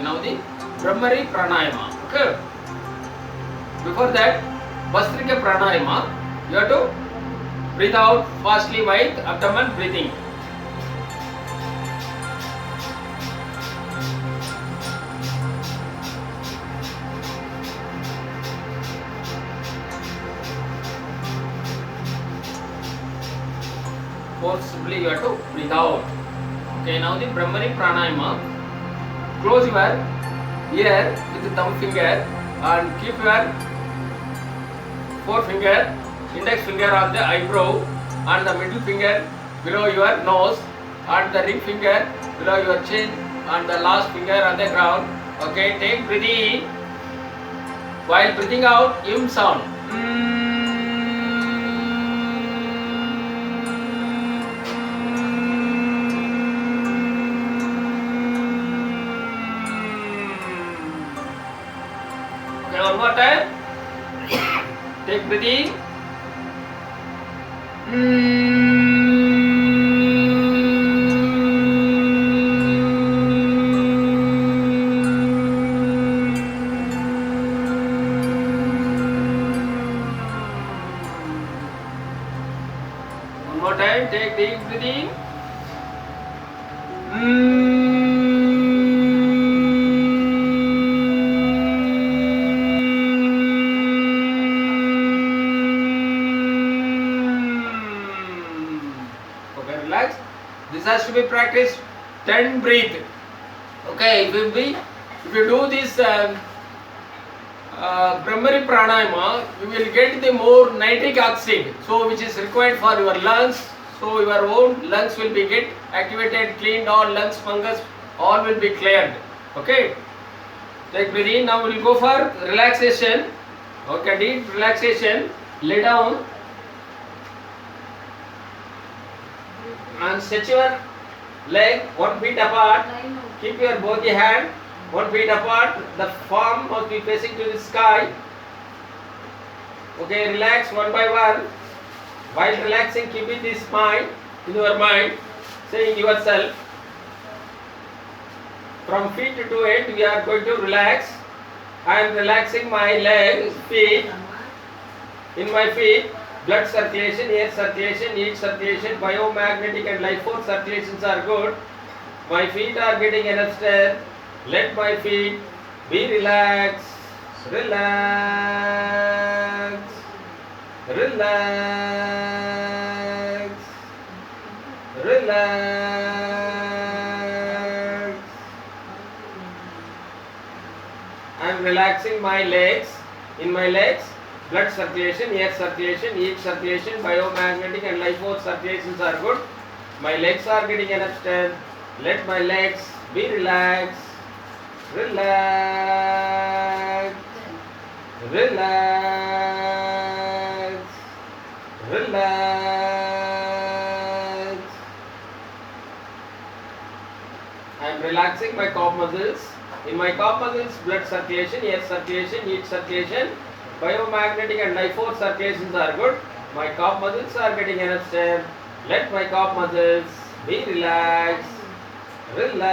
Okay, now the Brahmari Pranayama. Okay. Before that, Vastrika Pranayama, you have to breathe out fastly with abdomen breathing. Forcibly you have to breathe out. Okay, now the Brahmari Pranayama. Close your ear with the thumb finger and keep your forefinger, index finger on the eyebrow and the middle finger below your nose and the ring finger below your chin and the last finger on the ground. Okay, take breathing. While breathing out, sound. Okay, one more time. Take breathing. One more time. Take deep breathing. Okay, relax. This has to be practiced 10 breath. Okay, if you do this Brahmari Pranayama, you will get the more nitric oxide, so which is required for your lungs. So your own lungs will be get activated, cleaned, all lungs fungus all will be cleared. Okay, take breathe in. Now we will go for relaxation. Okay, deep relaxation. Lay down and stretch your leg 1 feet apart. Keep your both the hand 1 feet apart. The palm must be facing to the sky. Okay, relax one by one. While relaxing, keeping this mind in your mind, saying yourself, from feet to head, we are going to relax. I am relaxing my legs, feet. In my feet, blood circulation, air circulation, heat circulation, biomagnetic and life force circulations are good. My feet are getting enough strength. Let my feet be relaxed. Relax. Relax. Relax. I am relaxing my legs. In my legs, blood circulation, air circulation, heat circulation, biomagnetic and life force circulations are good. My legs are getting enough strength. Let my legs be relaxed. Relax. Relax. Relax. I am relaxing my calf muscles. In my calf muscles, blood circulation, air circulation, heat circulation, biomagnetic and life force circulations are good. My calf muscles are getting enough strength. Let my calf muscles be relaxed. Relax.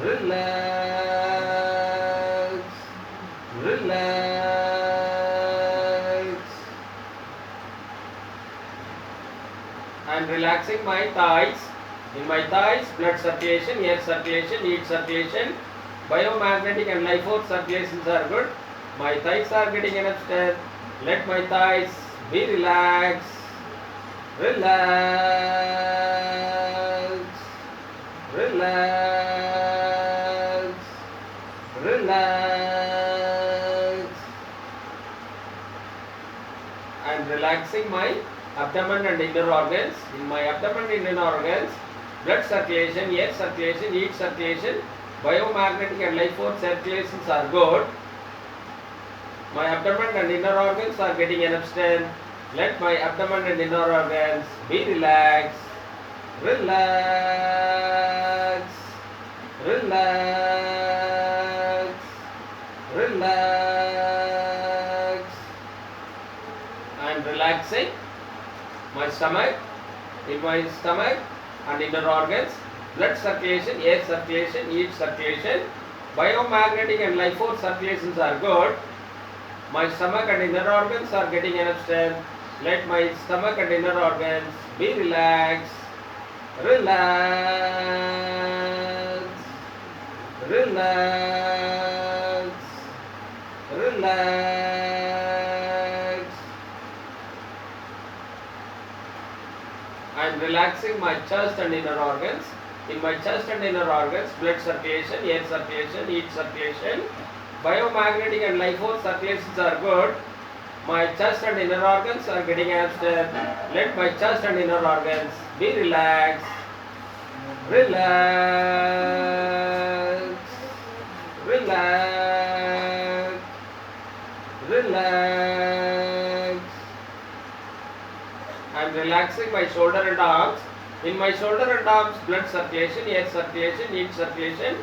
Relax. Relax. I am relaxing my thighs. In my thighs, blood circulation, air circulation, heat circulation, biomagnetic and life force circulations are good. My thighs are getting enough strength. Let my thighs be relaxed. Relax. Relax. Relax. I am relaxing my abdomen and inner organs. In my abdomen and inner organs, blood circulation, air circulation, heat circulation, biomagnetic and life force circulations are good. My abdomen and inner organs are getting enough strength. Let my abdomen and inner organs be relaxed. Relax. Relax. Relax. I am relaxing my stomach. In my stomach and inner organs, blood circulation, air circulation, heat circulation, biomagnetic and life force circulations are good. My stomach and inner organs are getting enough strength. Let my stomach and inner organs be relaxed. Relax. Relax. Relax. I am relaxing my chest and inner organs. In my chest and inner organs, blood circulation, air circulation, heat circulation, biomagnetic and life force circulations are good. My chest and inner organs are getting enough strength. Let my chest and inner organs be relaxed. Relax. Relax. Relax. I am relaxing my shoulder and arms. In my shoulder and arms, blood circulation, air circulation, heat circulation,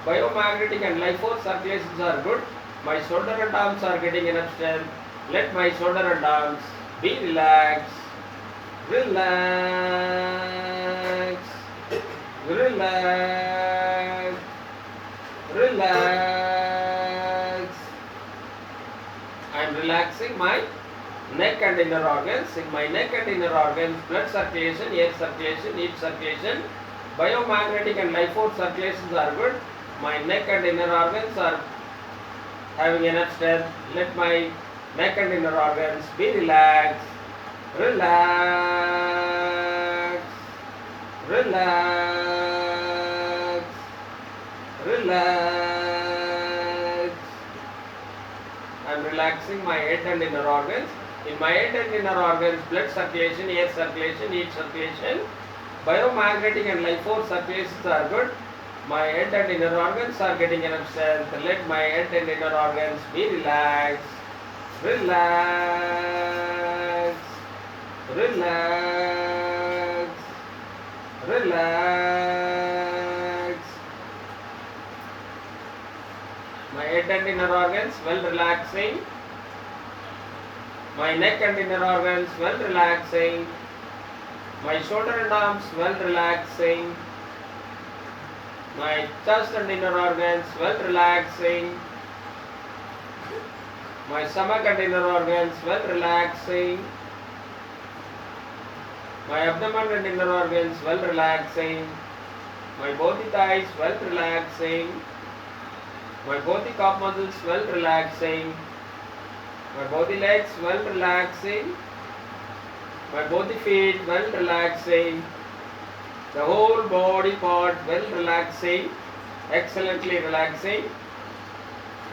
biomagnetic and life force circulations are good. My shoulder and arms are getting enough strength. Let my shoulder and arms be relaxed. Relax. Relax. Relax. I am relaxing my neck and inner organs. In my neck and inner organs, blood circulation, air circulation, heat circulation, biomagnetic and life force circulations are good. My neck and inner organs are having enough strength. Let my neck and inner organs be relaxed. Relax. Relax. Relax. I am relaxing my head and inner organs. In my head and inner organs, blood circulation, air circulation, heat circulation, biomagnetic and life force circulations are good. My head and inner organs are getting enough strength. Let my head and inner organs be relaxed. Relax. Relax. Relax. My head and inner organs well relaxing. My neck and inner organs well relaxing. My shoulder and arms well relaxing. My chest and inner organs well relaxing. My stomach and inner organs well relaxing. My abdomen and inner organs well relaxing. My both the thighs well relaxing. My both the calf muscles well relaxing. My both the legs well relaxing. My both the feet well relaxing. The whole body part well relaxing, excellently relaxing.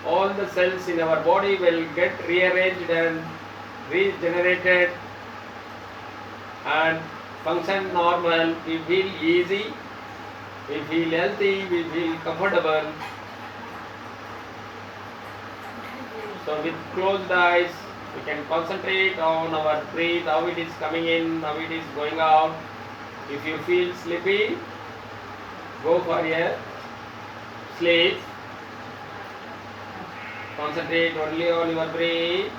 All the cells in our body will get rearranged and regenerated and function normal. We feel easy, we feel healthy, we feel comfortable. So with closed eyes, we can concentrate on our breath, how it is coming in, how it is going out. If you feel sleepy, go for a sleep. Concentrate only on your breath.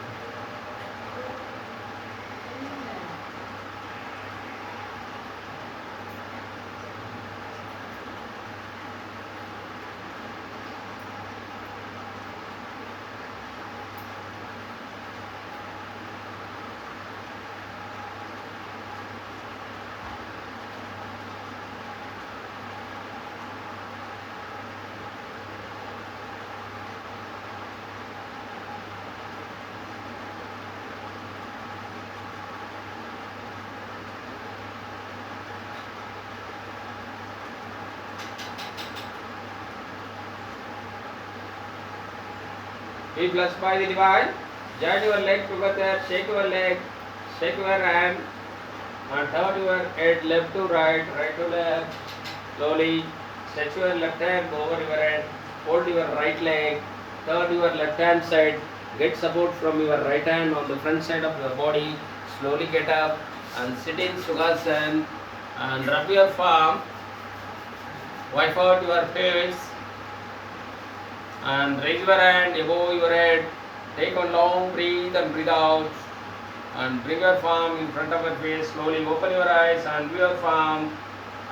Be blessed by the divine. Join your leg together, shake your leg, shake your hand, and turn your head left to right, right to left. Slowly stretch your left hand over your head, hold your right leg, turn your left hand side, get support from your right hand on the front side of your body. Slowly get up and sit in Sukhasana and rub your palm, wipe out your face. And raise your hand above your head. Take a long breath and breathe out. And bring your palm in front of your face. Slowly open your eyes and do your palm.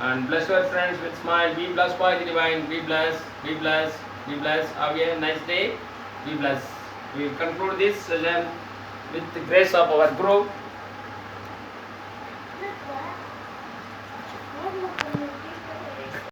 and bless your friends with smile. Be blessed by the divine. Be blessed. Be blessed. Be blessed. Have a nice day. Be blessed. We will conclude this session with the grace of our group.